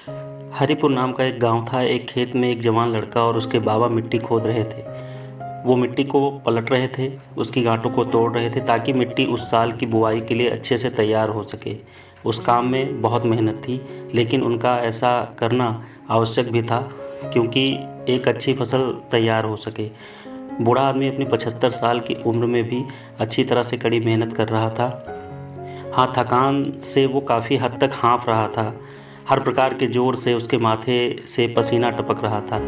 हरिपुर नाम का एक गांव था। एक खेत में एक जवान लड़का और उसके बाबा मिट्टी खोद रहे थे। वो मिट्टी को पलट रहे थे, उसकी गांठों को तोड़ रहे थे ताकि मिट्टी उस साल की बुआई के लिए अच्छे से तैयार हो सके। उस काम में बहुत मेहनत थी, लेकिन उनका ऐसा करना आवश्यक भी था क्योंकि एक अच्छी फसल तैयार हो सके। बूढ़ा आदमी अपनी 75 साल की उम्र में भी अच्छी तरह से कड़ी मेहनत कर रहा था। हाँ, थकान से वो काफ़ी हद तक हाँफ रहा था। हर प्रकार के ज़ोर से उसके माथे से पसीना टपक रहा था,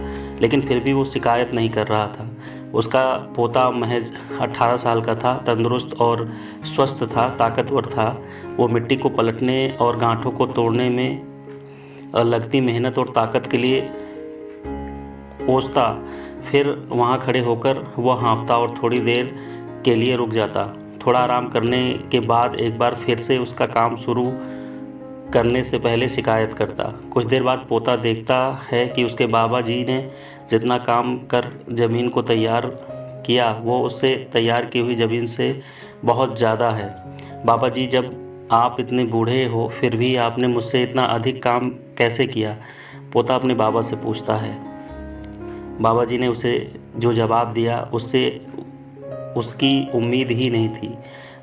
लेकिन फिर भी वो शिकायत नहीं कर रहा था। उसका पोता महज 18 साल का था, तंदुरुस्त और स्वस्थ था, ताकतवर था। वो मिट्टी को पलटने और गांठों को तोड़ने में लगती मेहनत और ताकत के लिए कोसता। फिर वहाँ खड़े होकर वह हाँफता और थोड़ी देर के लिए रुक जाता। थोड़ा आराम करने के बाद एक बार फिर से उसका काम शुरू करने से पहले शिकायत करता। कुछ देर बाद पोता देखता है कि उसके बाबा जी ने जितना काम कर ज़मीन को तैयार किया, वो उससे तैयार की हुई ज़मीन से बहुत ज़्यादा है। बाबा जी, जब आप इतने बूढ़े हो फिर भी आपने मुझसे इतना अधिक काम कैसे किया? पोता अपने बाबा से पूछता है। बाबा जी ने उसे जो जवाब दिया उससे उसकी उम्मीद ही नहीं थी।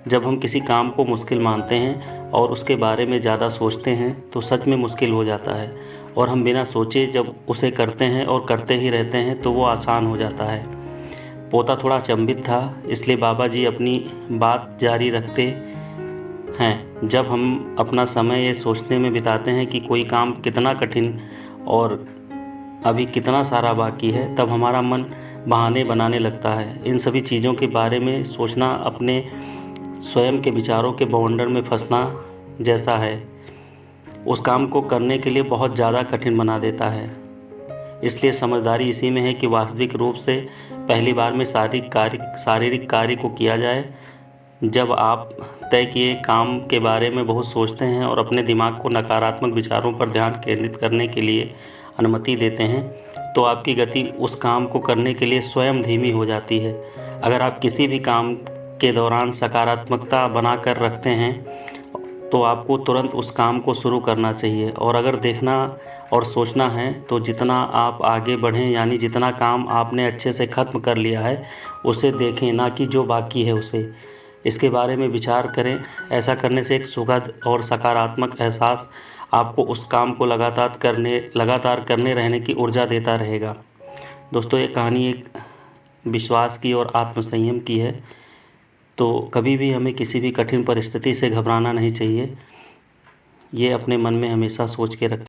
जब हम किसी काम को मुश्किल मानते हैं और उसके बारे में ज़्यादा सोचते हैं तो सच में मुश्किल हो जाता है, और हम बिना सोचे जब उसे करते हैं और करते ही रहते हैं तो वो आसान हो जाता है। पोता थोड़ा अचंभित था, इसलिए बाबा जी अपनी बात जारी रखते हैं। जब हम अपना समय ये सोचने में बिताते हैं कि कोई काम कितना कठिन और अभी कितना सारा बाकी है, तब हमारा मन बहाने बनाने लगता है। इन सभी चीज़ों के बारे में सोचना अपने स्वयं के विचारों के बवंडर में फंसना जैसा है। उस काम को करने के लिए बहुत ज़्यादा कठिन बना देता है। इसलिए समझदारी इसी में है कि वास्तविक रूप से पहली बार में शारीरिक कार्य को किया जाए। जब आप तय किए काम के बारे में बहुत सोचते हैं और अपने दिमाग को नकारात्मक विचारों पर ध्यान केंद्रित करने के लिए अनुमति देते हैं, तो आपकी गति उस काम को करने के लिए स्वयं धीमी हो जाती है। अगर आप किसी भी काम के दौरान सकारात्मकता बना कर रखते हैं तो आपको तुरंत उस काम को शुरू करना चाहिए। और अगर देखना और सोचना है तो जितना आप आगे बढ़ें, यानी जितना काम आपने अच्छे से ख़त्म कर लिया है उसे देखें, ना कि जो बाकी है उसे। इसके बारे में विचार करें। ऐसा करने से एक सुखद और सकारात्मक एहसास आपको उस काम को लगातार करने रहने की ऊर्जा देता रहेगा। दोस्तों, ये कहानी एक विश्वास की और आत्मसंयम की है। तो कभी भी हमें किसी भी कठिन परिस्थिति से घबराना नहीं चाहिए। ये अपने मन में हमेशा सोच के रखें।